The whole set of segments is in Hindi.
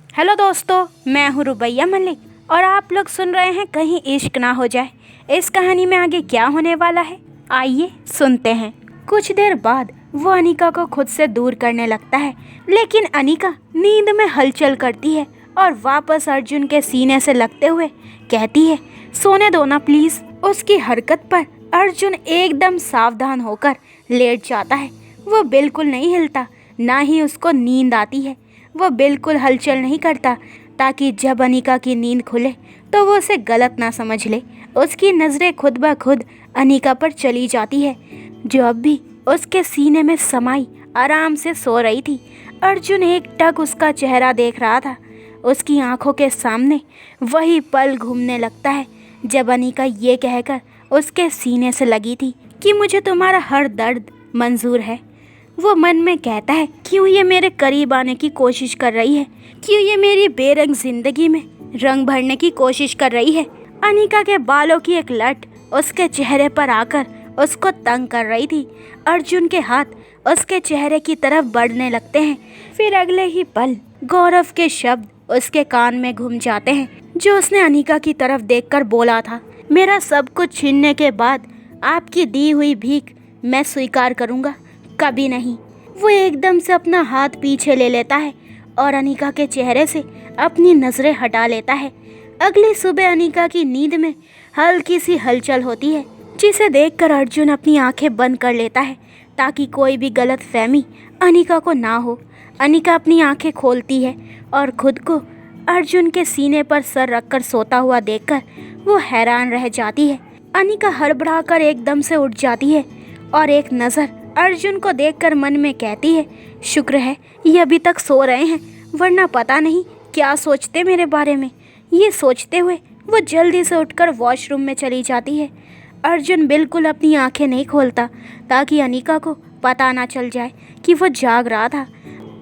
हेलो दोस्तों, मैं हूँ रुबैया मलिक और आप लोग सुन रहे हैं कहीं इश्क ना हो जाए। इस कहानी में आगे क्या होने वाला है, आइए सुनते हैं। कुछ देर बाद वो अनिका को खुद से दूर करने लगता है, लेकिन अनिका नींद में हलचल करती है और वापस अर्जुन के सीने से लगते हुए कहती है, सोने दो ना प्लीज। उसकी हरकत पर अर्जुन एकदम सावधान होकर लेट जाता है। वो बिल्कुल नहीं हिलता, ना ही उसको नींद आती है। वो बिल्कुल हलचल नहीं करता ताकि जब अनिका की नींद खुले तो वो उसे गलत ना समझ ले। उसकी नज़रें खुद ब खुद अनिका पर चली जाती है, जो अब भी उसके सीने में समाई आराम से सो रही थी। अर्जुन एकटक उसका चेहरा देख रहा था। उसकी आंखों के सामने वही पल घूमने लगता है जब अनिका ये कहकर उसके सीने से लगी थी कि मुझे तुम्हारा हर दर्द मंजूर है। वो मन में कहता है, क्यों ये मेरे करीब आने की कोशिश कर रही है, क्यों ये मेरी बेरंग जिंदगी में रंग भरने की कोशिश कर रही है। अनिका के बालों की एक लट उसके चेहरे पर आकर उसको तंग कर रही थी। अर्जुन के हाथ उसके चेहरे की तरफ बढ़ने लगते हैं। फिर अगले ही पल गौरव के शब्द उसके कान में घुम जाते हैं, जो उसने अनिका की तरफ देखकर बोला था, मेरा सब कुछ छीनने के बाद आपकी दी हुई भीख मैं स्वीकार करूँगा, कभी नहीं। वो एकदम से अपना हाथ पीछे ले लेता है और अनिका के चेहरे से अपनी नज़रें हटा लेता है। अगली सुबह अनिका की नींद में हल्की सी हलचल होती है, जिसे देखकर अर्जुन अपनी आंखें बंद कर लेता है ताकि कोई भी गलत फहमी अनिका को ना हो। अनिका अपनी आंखें खोलती है और खुद को अर्जुन के सीने पर सर रखकर सोता हुआ देखकर वो हैरान रह जाती है। अनिका हड़बड़ाकर एकदम से उठ जाती है और एक नज़र अर्जुन को देखकर मन में कहती है, शुक्र है ये अभी तक सो रहे हैं, वरना पता नहीं क्या सोचते मेरे बारे में। ये सोचते हुए वो जल्दी से उठकर वॉशरूम में चली जाती है। अर्जुन बिल्कुल अपनी आंखें नहीं खोलता ताकि अनिका को पता ना चल जाए कि वो जाग रहा था।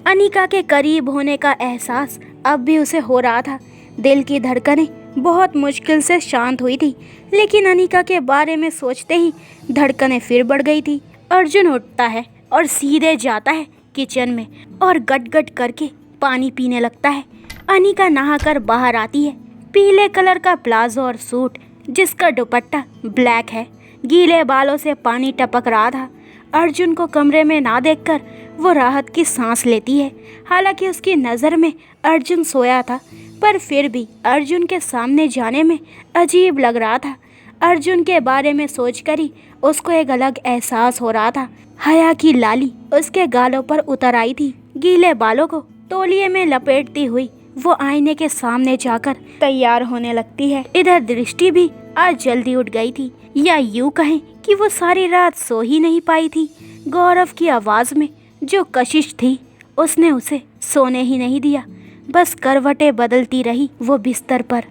अनिका के करीब होने का एहसास अब भी उसे हो रहा था। दिल की धड़कनें बहुत मुश्किल से शांत हुई थी, लेकिन अनिका के बारे में सोचते ही धड़कनें फिर बढ़ गई थी। अर्जुन उठता है और सीधे जाता है किचन में और गट-गट करके पानी पीने लगता है। अनिका नहाकर बाहर आती है। पीले कलर का प्लाजो और सूट जिसका दुपट्टा ब्लैक है, गीले बालों से पानी टपक रहा था। अर्जुन को कमरे में ना देखकर वो राहत की सांस लेती है। हालांकि उसकी नज़र में अर्जुन सोया था, पर फिर भी अर्जुन के सामने जाने में अजीब लग रहा था। अर्जुन के बारे में सोचकर ही उसको एक अलग एहसास हो रहा था। हया की लाली उसके गालों पर उतर आई थी। गीले बालों को तौलिए में लपेटती हुई वो आईने के सामने जाकर तैयार होने लगती है। इधर दृष्टि भी आज जल्दी उठ गई थी, या यूं कहें कि वो सारी रात सो ही नहीं पाई थी। गौरव की आवाज़ में जो कशिश थी उसने उसे सोने ही नहीं दिया, बस करवटें बदलती रही वो बिस्तर पर।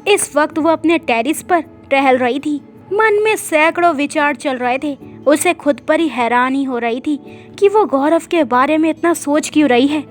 इस वक्त वो अपने टेरिस पर टहल रही थी। मन में सैकड़ों विचार चल रहे थे। उसे खुद पर ही हैरानी हो रही थी कि वो गौरव के बारे में इतना सोच क्यों रही है।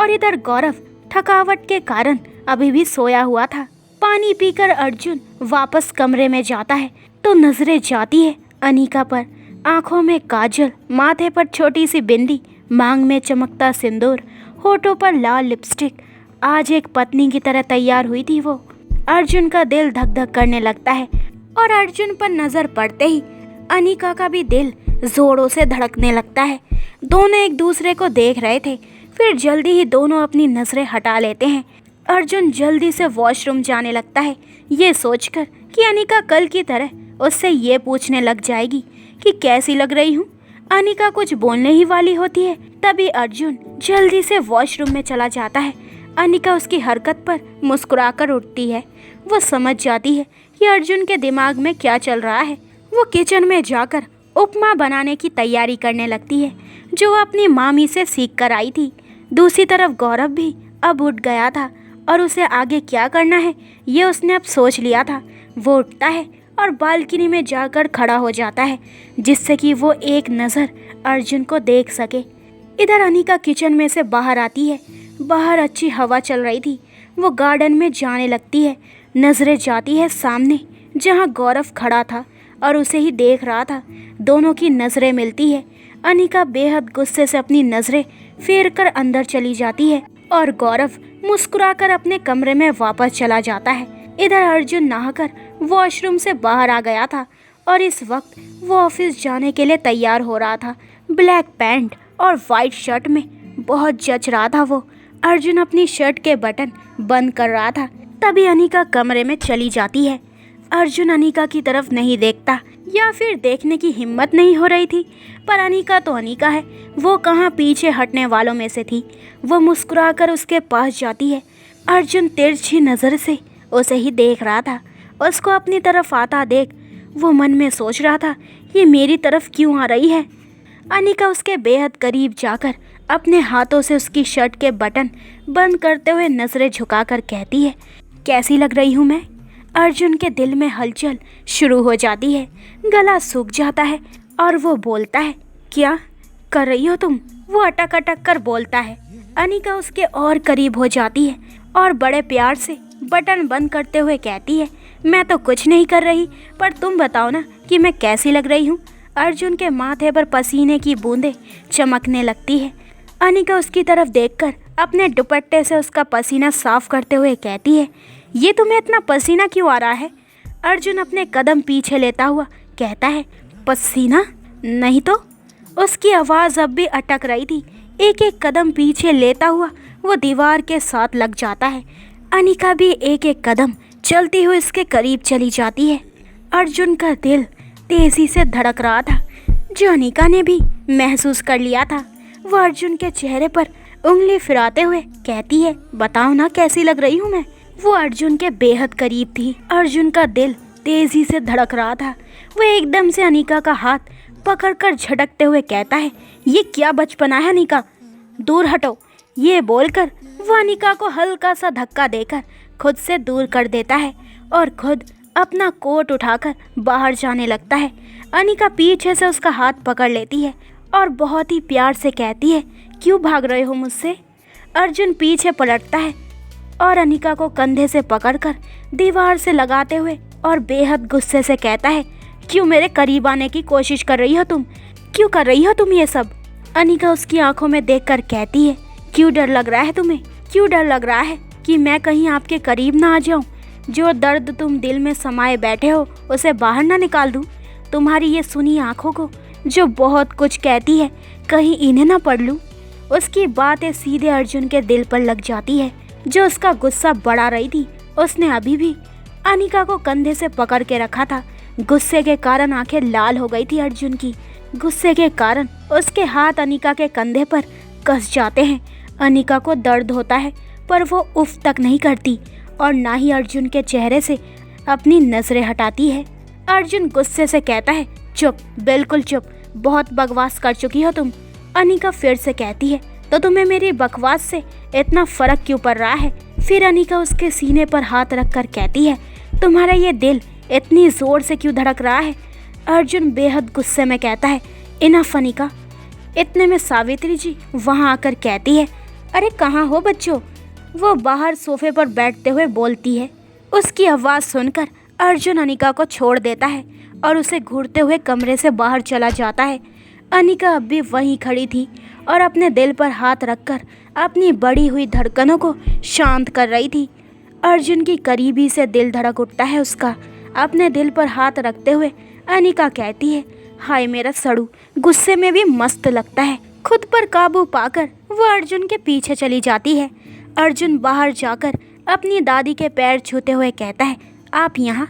और इधर गौरव थकावट के कारण अभी भी सोया हुआ था। पानी पीकर अर्जुन वापस कमरे में जाता है तो नजरें जाती है अनिका पर। आंखों में काजल, माथे पर छोटी सी बिंदी, मांग में चमकता सिंदूर, होठों पर लाल लिपस्टिक। आज एक पत्नी की तरह तैयार हुई थी वो। अर्जुन का दिल धक धक करने लगता है और अर्जुन पर नजर पड़ते ही अनिका का भी दिल जोरों से धड़कने लगता है। दोनों एक दूसरे को देख रहे थे, फिर जल्दी ही दोनों अपनी नजरें हटा लेते हैं। अर्जुन जल्दी से वॉशरूम जाने लगता है, ये सोचकर कि अनिका कल की तरह उससे ये पूछने लग जाएगी कि कैसी लग रही हूँ। अनिका कुछ बोलने ही वाली होती है, तभी अर्जुन जल्दी से वॉशरूम में चला जाता है। अनिका उसकी हरकत पर मुस्कुराकर उठती है। वो समझ जाती है कि अर्जुन के दिमाग में क्या चल रहा है। वो किचन में जाकर उपमा बनाने की तैयारी करने लगती है, जो वो अपनी मामी से सीख कर आई थी। दूसरी तरफ गौरव भी अब उठ गया था और उसे आगे क्या करना है ये उसने अब सोच लिया था। वो उठता है और बालकनी में जाकर खड़ा हो जाता है, जिससे कि वो एक नज़र अर्जुन को देख सके। इधर अनिका किचन में से बाहर आती है। बाहर अच्छी हवा चल रही थी। वो गार्डन में जाने लगती है। नजरें जाती है सामने, जहाँ गौरव खड़ा था और उसे ही देख रहा था। दोनों की नज़रें मिलती है। अनिका बेहद गुस्से से अपनी नज़रें फेर कर अंदर चली जाती है और गौरव मुस्कुराकर अपने कमरे में वापस चला जाता है। इधर अर्जुन नहाकर वॉशरूम से बाहर आ गया था और इस वक्त वो ऑफिस जाने के लिए तैयार हो रहा था। ब्लैक पैंट और वाइट शर्ट में बहुत जच रहा था वो। अर्जुन अपनी शर्ट के बटन बंद कर रहा था, तभी अनिका कमरे में चली जाती है। अर्जुन अनिका की तरफ नहीं देखता, या फिर देखने की हिम्मत नहीं हो रही थी, पर अनिका तो अनिका है, वो कहाँ पीछे हटने वालों में से थी। वो मुस्कुराकर उसके पास जाती है। अर्जुन तिरछी नज़र से उसे ही देख रहा था। उसको अपनी तरफ आता देख वो मन में सोच रहा था, ये मेरी तरफ क्यों आ रही है। अनिका उसके बेहद करीब जाकर अपने हाथों से उसकी शर्ट के बटन बंद करते हुए नज़रें झुकाकर कहती है, कैसी लग रही हूँ मैं। अर्जुन के दिल में हलचल शुरू हो जाती है, गला सूख जाता है और वो बोलता है, क्या कर रही हो तुम। वो अटक अटक कर बोलता है। अनिका उसके और करीब हो जाती है और बड़े प्यार से बटन बंद करते हुए कहती है, मैं तो कुछ नहीं कर रही, पर तुम बताओ ना कि मैं कैसी लग रही हूँ। अर्जुन के माथे पर पसीने की बूंदें चमकने लगती है। अनिका उसकी तरफ देखकर अपने दुपट्टे से उसका पसीना साफ करते हुए कहती है, ये तुम्हें इतना पसीना क्यों आ रहा है। अर्जुन अपने कदम पीछे लेता हुआ कहता है, पसीना नहीं तो। उसकी आवाज़ अब भी अटक रही थी। एक एक कदम पीछे लेता हुआ वो दीवार के साथ लग जाता है। अनिका भी एक एक कदम चलती हुई इसके करीब चली जाती है। अर्जुन का दिल तेज़ी से धड़क रहा था, जो अनिका ने भी महसूस कर लिया था। वो अर्जुन के चेहरे पर उंगली फिराते हुए कहती है, बताओ ना कैसी लग रही हूँ मैं। वो अर्जुन के बेहद करीब थी। अर्जुन का दिल तेजी से धड़क रहा था। वो एकदम से अनिका का हाथ पकड़कर झटकते हुए कहता है, ये क्या बचपना है अनिका, दूर हटो। ये बोलकर वो अनिका को हल्का सा धक्का देकर खुद से दूर कर देता है और खुद अपना कोट उठाकर बाहर जाने लगता है। अनिका पीछे से उसका हाथ पकड़ लेती है और बहुत ही प्यार से कहती है, क्यों भाग रहे हो मुझसे। अर्जुन पीछे पलटता है और अनिका को कंधे से पकड़कर दीवार से लगाते हुए और बेहद गुस्से से कहता है, क्यों मेरे करीब आने की कोशिश कर रही हो तुम, क्यों कर रही हो तुम ये सब। अनिका उसकी आंखों में देखकर कहती है, क्यों डर लग रहा है तुम्हें, क्यों डर लग रहा है कि मैं कहीं आपके करीब ना आ जाऊं, जो दर्द तुम दिल में समाये बैठे हो उसे बाहर ना निकाल दूं। तुम्हारी ये सुनी आंखों को जो बहुत कुछ कहती है, कहीं इन्हें ना पढ़ लूं। उसकी बातें सीधे अर्जुन के दिल पर लग जाती है, जो उसका गुस्सा बढ़ा रही थी। उसने अभी भी अनिका को कंधे से पकड़ के रखा था। गुस्से के कारण आंखें लाल हो गई थी अर्जुन की। गुस्से के कारण उसके हाथ अनिका के कंधे पर कस जाते हैं। अनिका को दर्द होता है, पर वो उफ तक नहीं करती और ना ही अर्जुन के चेहरे से अपनी नजरें हटाती है। अर्जुन गुस्से से कहता है, चुप, बिल्कुल चुप, बहुत बकवास कर चुकी हो तुम। अनिका फिर से कहती है, तो तुम्हें मेरी बकवास से इतना फर्क क्यों पड़ रहा है। फिर अनिका उसके सीने पर हाथ रखकर कहती है, तुम्हारा ये दिल इतनी जोर से क्यों धड़क रहा है। अर्जुन बेहद गुस्से में कहता है, इनफ अनिका। इतने में सावित्री जी वहाँ आकर कहती है, अरे कहाँ हो बच्चों। वो बाहर सोफे पर बैठते हुए बोलती है। उसकी आवाज़ सुनकर अर्जुन अनिका को छोड़ देता है और उसे घूरते हुए कमरे से बाहर चला जाता है। अनिका अब भी वहीं खड़ी थी और अपने दिल पर हाथ रखकर अपनी बढ़ी हुई धड़कनों को शांत कर रही थी। अर्जुन की करीबी से दिल धड़क उठता है उसका। अपने दिल पर हाथ रखते हुए अनिका कहती है, हाय मेरा सड़ू, गुस्से में भी मस्त लगता है। खुद पर काबू पाकर वो अर्जुन के पीछे चली जाती है। अर्जुन बाहर जाकर अपनी दादी के पैर छूते हुए कहता है, आप यहाँ।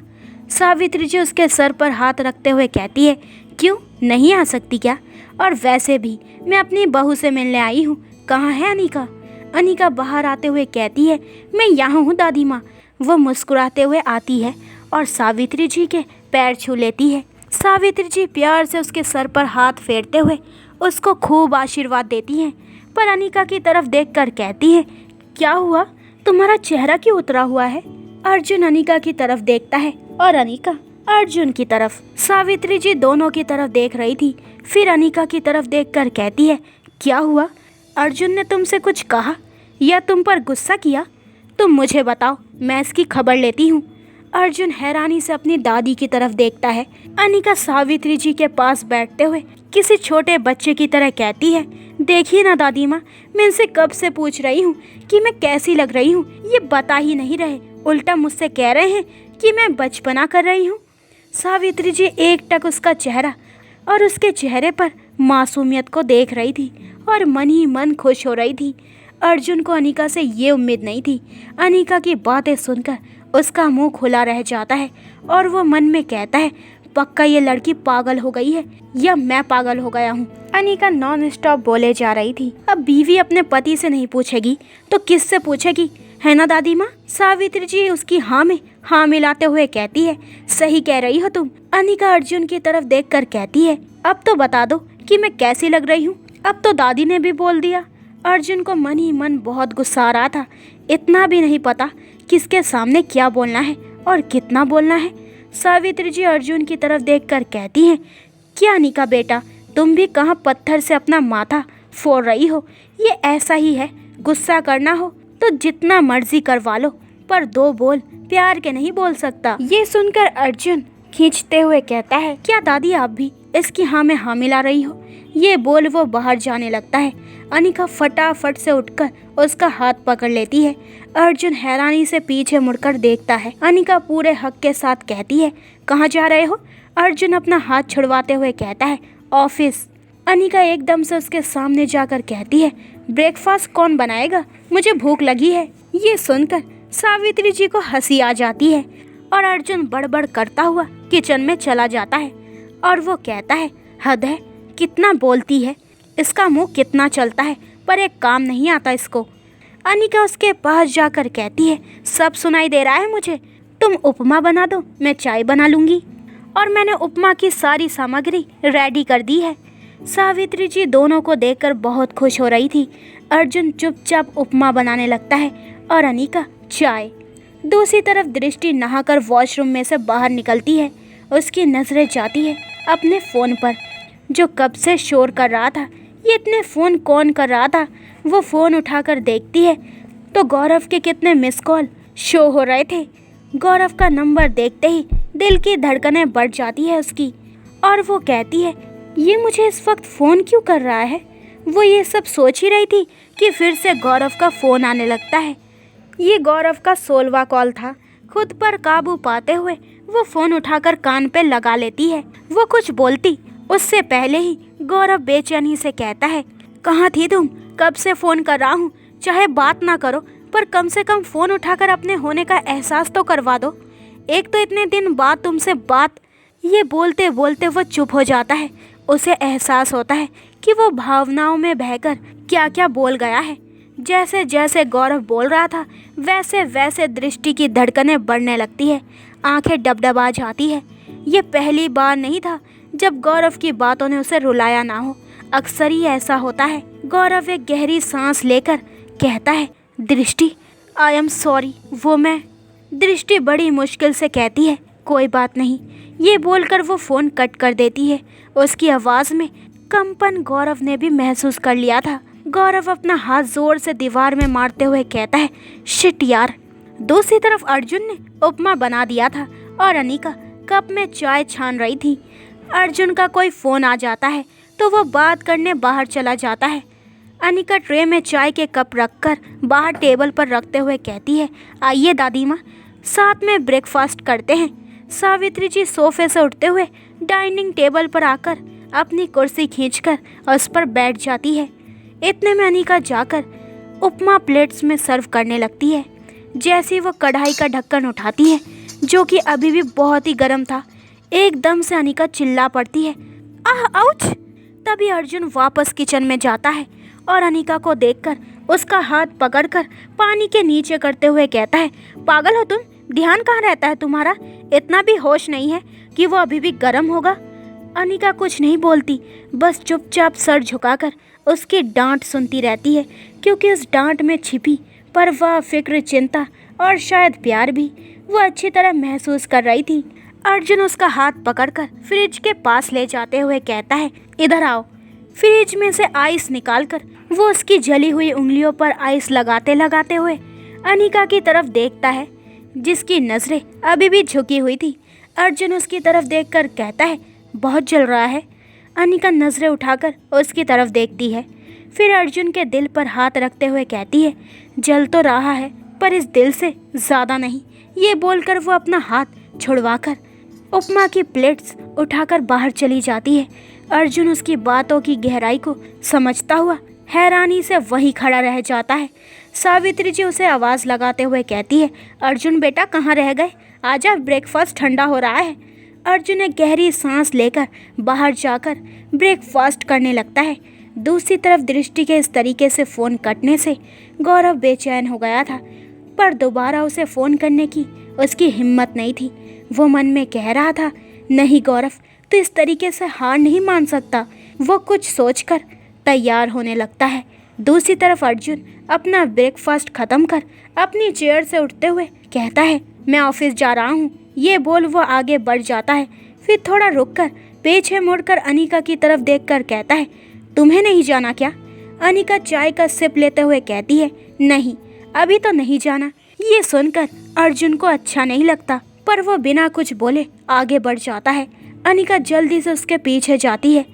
सावित्री जी उसके सर पर हाथ रखते हुए कहती है, क्यों नहीं आ सकती क्या। और वैसे भी मैं अपनी बहू से मिलने आई हूँ, कहाँ है अनिका। अनिका बाहर आते हुए कहती है, मैं यहाँ हूँ दादी माँ। वो मुस्कुराते हुए आती है और सावित्री जी के पैर छू लेती है। सावित्री जी प्यार से उसके सर पर हाथ फेरते हुए उसको खूब आशीर्वाद देती हैं, पर अनिका की तरफ देखकर कहती है, क्या हुआ, तुम्हारा चेहरा क्यों उतरा हुआ है। अर्जुन अनिका की तरफ देखता है और अनिका अर्जुन की तरफ। सावित्री जी दोनों की तरफ देख रही थी। फिर अनिका की तरफ देखकर कहती है, क्या हुआ, अर्जुन ने तुमसे कुछ कहा या तुम पर गुस्सा किया। तुम मुझे बताओ, मैं इसकी खबर लेती हूँ। अर्जुन हैरानी से अपनी दादी की तरफ देखता है। अनिका सावित्री जी के पास बैठते हुए किसी छोटे बच्चे की तरह कहती है, देखिए ना दादी माँ, मैं इनसे कब से पूछ रही हूँ कि मैं कैसी लग रही हूँ, ये बता ही नहीं रहे, उल्टा मुझसे कह रहे हैं कि मैं बचपना कर रही हूँ। सावित्री जी एकटक उसका चेहरा और उसके चेहरे पर मासूमियत को देख रही थी और मन ही मन खुश हो रही थी। अर्जुन को अनिका से ये उम्मीद नहीं थी। अनिका की बातें सुनकर उसका मुंह खुला रह जाता है और वो मन में कहता है, पक्का ये लड़की पागल हो गई है या मैं पागल हो गया हूँ। अनिका नॉन स्टॉप बोले जा रही थी, अब बीवी अपने पति से नहीं पूछेगी तो किससे पूछेगी, है ना दादी माँ? सावित्री जी उसकी हाँ में हाँ मिलाते हुए कहती है, सही कह रही हो तुम। अनिका अर्जुन की तरफ देखकर कहती है, अब तो बता दो कि मैं कैसी लग रही हूँ। अब तो दादी ने भी बोल दिया। अर्जुन को मन ही मन बहुत गुस्सा आ रहा था। इतना भी नहीं पता किसके सामने क्या बोलना है और कितना बोलना है। सावित्री जी अर्जुन की तरफ देखकर कहती हैं, क्या अनिका बेटा, तुम भी कहाँ पत्थर से अपना माथा फोड़ रही हो? ये ऐसा ही है, गुस्सा करना हो तो जितना मर्जी करवा लो, पर दो बोल प्यार के नहीं बोल सकता। ये सुनकर अर्जुन खींचते हुए कहता है, क्या दादी आप भी इसकी हाँ में हाँ मिला रही हो? ये बोल वो बाहर जाने लगता है। अनिका फटाफट से उठकर उसका हाथ पकड़ लेती है। अर्जुन हैरानी से पीछे मुड़कर देखता है। अनिका पूरे हक के साथ कहती है, कहाँ जा रहे हो? अर्जुन अपना हाथ छुड़वाते हुए कहता है, ऑफिस। अनिका एकदम से उसके सामने जाकर कहती है, ब्रेकफास्ट कौन बनाएगा? मुझे भूख लगी है। ये सुनकर सावित्री जी को हंसी आ जाती है और अर्जुन बड़बड़ करता हुआ किचन में चला जाता है और वो कहता है, हद है, कितना बोलती है, इसका मुंह कितना चलता है, पर एक काम नहीं आता इसको। अनिका उसके पास जाकर कहती है, सब सुनाई दे रहा है मुझे, तुम उपमा बना दो, मैं चाय बना लूँगी। और मैंने उपमा की सारी सामग्री रेडी कर दी है। सावित्री जी दोनों को देखकर बहुत खुश हो रही थी। अर्जुन चुपचाप उपमा बनाने लगता है और अनिका चाय। दूसरी तरफ दृष्टि नहाकर वॉशरूम में से बाहर निकलती है। उसकी नजरें जाती है अपने फ़ोन पर जो कब से शोर कर रहा था। ये इतने फ़ोन कौन कर रहा था? वो फ़ोन उठाकर देखती है तो गौरव के कितने मिस कॉल शो हो रहे थे। गौरव का नंबर देखते ही दिल की धड़कनें बढ़ जाती है उसकी और वो कहती है, ये मुझे इस वक्त फ़ोन क्यों कर रहा है? वो ये सब सोच ही रही थी कि फिर से गौरव का फ़ोन आने लगता है। ये गौरव का 16वां कॉल था। खुद पर काबू पाते हुए वो फ़ोन उठाकर कान पे लगा लेती है। वो कुछ बोलती उससे पहले ही गौरव बेचैनी से कहता है, कहाँ थी तुम? कब से फ़ोन कर रहा हूँ, चाहे बात ना करो पर कम से कम फ़ोन उठाकर अपने होने का एहसास तो करवा दो। एक तो इतने दिन बाद तुमसे बात। ये बोलते बोलते वो चुप हो जाता है। उसे एहसास होता है कि वो भावनाओं में बहकर क्या क्या बोल गया है। जैसे जैसे गौरव बोल रहा था वैसे वैसे दृष्टि की धड़कनें बढ़ने लगती है, आंखें डबडबा जाती है। ये पहली बार नहीं था जब गौरव की बातों ने उसे रुलाया ना हो। अक्सर ही ऐसा होता है। गौरव एक गहरी सांस लेकर कहता है, दृष्टि, आई एम सॉरी। वो मैं। दृष्टि बड़ी मुश्किल से कहती है, कोई बात नहीं। ये बोलकर वो फ़ोन कट कर देती है। उसकी आवाज़ में कंपन गौरव ने भी महसूस कर लिया था। गौरव अपना हाथ जोर से दीवार में मारते हुए कहता है, शिट यार। दूसरी तरफ अर्जुन ने उपमा बना दिया था और अनिका कप में चाय छान रही थी। अर्जुन का कोई फ़ोन आ जाता है तो वो बात करने बाहर चला जाता है। अनिका ट्रे में चाय के कप रखकर बाहर टेबल पर रखते हुए कहती है, आइए दादी माँ, साथ में ब्रेकफास्ट करते हैं। सावित्री जी सोफे से उठते हुए डाइनिंग टेबल पर आकर अपनी कुर्सी खींचकर उस पर बैठ जाती है। इतने में अनिका जाकर उपमा प्लेट्स में सर्व करने लगती है। जैसे वो कढ़ाई का ढक्कन उठाती है जो कि अभी भी बहुत ही गर्म था, एकदम से अनिका चिल्ला पड़ती है, आह आउच। तभी अर्जुन वापस किचन में जाता है और अनिका को देखकर उसका हाथ पकड़कर पानी के नीचे करते हुए कहता है, पागल हो तुम? ध्यान कहाँ रहता है तुम्हारा? इतना भी होश नहीं है कि वो अभी भी गर्म होगा? अनिका कुछ नहीं बोलती, बस चुपचाप सर झुकाकर उसकी डांट सुनती रहती है, क्योंकि उस डांट में छिपी परवाह, फिक्र, चिंता और शायद प्यार भी वो अच्छी तरह महसूस कर रही थी। अर्जुन उसका हाथ पकड़कर फ्रिज के पास ले जाते हुए कहता है, इधर आओ। फ्रिज में से आइस निकालकर वो उसकी जली हुई उंगलियों पर आइस लगाते लगाते हुए अनिका की तरफ देखता है। जिसकी नजरें अभी भी झुकी हुई थी। अर्जुन उसकी तरफ देखकर कहता है, बहुत जल रहा है। अनिका नजरें उठाकर उसकी तरफ देखती है, फिर अर्जुन के दिल पर हाथ रखते हुए कहती है, जल तो रहा है पर इस दिल से ज़्यादा नहीं। ये बोलकर वो अपना हाथ छुड़वाकर उपमा की प्लेट्स उठाकर बाहर चली जाती है। अर्जुन उसकी बातों की गहराई को समझता हुआ हैरानी से वहीं खड़ा रह जाता है। सावित्री जी उसे आवाज़ लगाते हुए कहती है, अर्जुन बेटा कहाँ रह गए? आजा, ब्रेकफास्ट ठंडा हो रहा है। अर्जुन एक गहरी सांस लेकर बाहर जाकर ब्रेकफास्ट करने लगता है। दूसरी तरफ दृष्टि के इस तरीके से फ़ोन कटने से गौरव बेचैन हो गया था, पर दोबारा उसे फ़ोन करने की उसकी हिम्मत नहीं थी। वो मन में कह रहा था, नहीं गौरव, तो इस तरीके से हार नहीं मान सकता। वो कुछ सोचकर तैयार होने लगता है। दूसरी तरफ अर्जुन अपना ब्रेकफास्ट ख़त्म कर अपनी चेयर से उठते हुए कहता है, मैं ऑफिस जा रहा हूँ। ये बोल वो आगे बढ़ जाता है, फिर थोड़ा रुककर पीछे मुड़कर अनिका की तरफ देखकर कहता है, तुम्हें नहीं जाना क्या? अनिका चाय का सिप लेते हुए कहती है, नहीं अभी तो नहीं जाना। ये सुनकर अर्जुन को अच्छा नहीं लगता, पर वो बिना कुछ बोले आगे बढ़ जाता है। अनिका जल्दी से उसके पीछे जाती है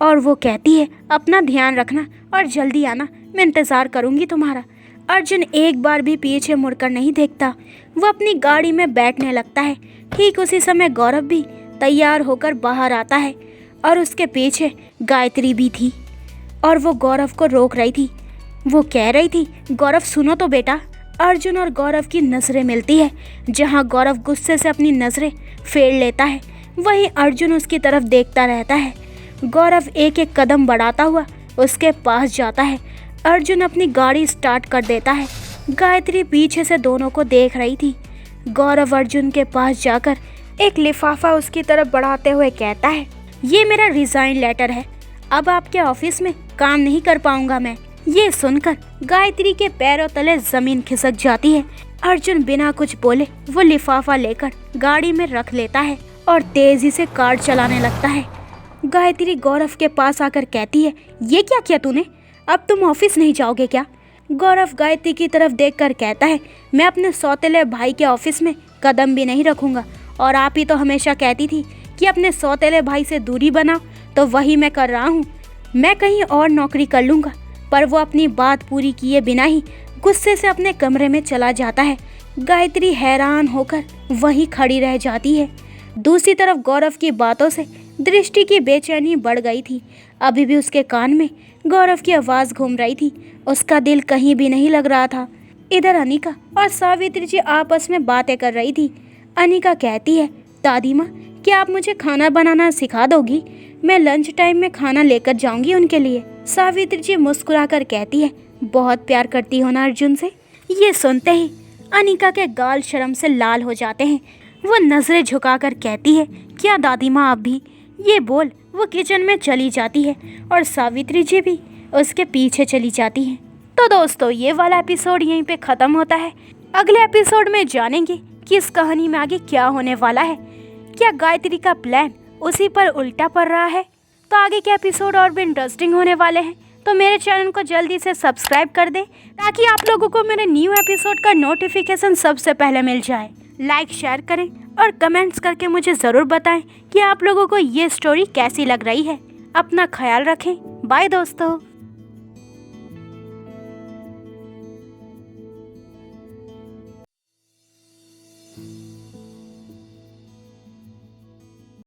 और वो कहती है, अपना ध्यान रखना और जल्दी आना, मैं इंतज़ार करूँगी तुम्हारा। अर्जुन एक बार भी पीछे मुड़कर नहीं देखता, वो अपनी गाड़ी में बैठने लगता है। ठीक उसी समय गौरव भी तैयार होकर बाहर आता है और उसके पीछे गायत्री भी थी और वो गौरव को रोक रही थी। वो कह रही थी, गौरव सुनो तो बेटा। अर्जुन और गौरव की नज़रें मिलती है, जहाँ गौरव गुस्से से अपनी नज़रें फेर लेता है, वहीं अर्जुन उसकी तरफ देखता रहता है। गौरव एक एक कदम बढ़ाता हुआ उसके पास जाता है। अर्जुन अपनी गाड़ी स्टार्ट कर देता है। गायत्री पीछे से दोनों को देख रही थी। गौरव अर्जुन के पास जाकर एक लिफाफा उसकी तरफ बढ़ाते हुए कहता है, ये मेरा रिज़ाइन लेटर है, अब आपके ऑफिस में काम नहीं कर पाऊंगा मैं। ये सुनकर गायत्री के पैरों तले जमीन खिसक जाती है। अर्जुन बिना कुछ बोले वो लिफाफा लेकर गाड़ी में रख लेता है और तेजी से कार चलाने लगता है। गायत्री गौरव के पास आकर कहती है, ये क्या किया तूने? अब तुम ऑफिस नहीं जाओगे क्या? गौरव गायत्री की तरफ देखकर कहता है, मैं अपने सौतेले भाई के ऑफिस में कदम भी नहीं रखूंगा, और आप ही तो हमेशा कहती थी कि अपने सौतेले भाई से दूरी बनाओ, तो वही मैं कर रहा हूँ। मैं कहीं और नौकरी कर लूँगा। पर वो अपनी बात पूरी किए बिना ही गुस्से से अपने कमरे में चला जाता है। गायत्री हैरान होकर वहीं खड़ी रह जाती है। दूसरी तरफ गौरव की बातों से दृष्टि की बेचैनी बढ़ गई थी। अभी भी उसके कान में गौरव की आवाज़ घूम रही थी, उसका दिल कहीं भी नहीं लग रहा था। इधर अनिका और सावित्री जी आपस में बातें कर रही थी। अनिका कहती है, दादी माँ, क्या आप मुझे खाना बनाना सिखा दोगी? मैं लंच टाइम में खाना लेकर जाऊंगी उनके लिए। सावित्री जी मुस्कुराकर कहती है, बहुत प्यार करती हो ना अर्जुन से। ये सुनते ही अनिका के गाल शर्म से लाल हो जाते हैं। वो नज़रें झुकाकर कहती है, क्या दादी माँ आप भी? ये बोल वो किचन में चली जाती है और सावित्री जी भी उसके पीछे चली जाती हैं। तो दोस्तों, ये वाला एपिसोड यहीं पे ख़त्म होता है। अगले एपिसोड में जानेंगे कि इस कहानी में आगे क्या होने वाला है। क्या गायत्री का प्लान उसी पर उल्टा पड़ रहा है? तो आगे के एपिसोड और भी इंटरेस्टिंग होने वाले हैं, तो मेरे चैनल को जल्दी से सब्सक्राइब कर दें ताकि आप लोगों को मेरे न्यू एपिसोड का नोटिफिकेशन सबसे पहले मिल जाए। लाइक शेयर करें और कमेंट्स करके मुझे ज़रूर बताएं कि आप लोगों को ये स्टोरी कैसी लग रही है। अपना ख्याल रखें। बाय दोस्तों।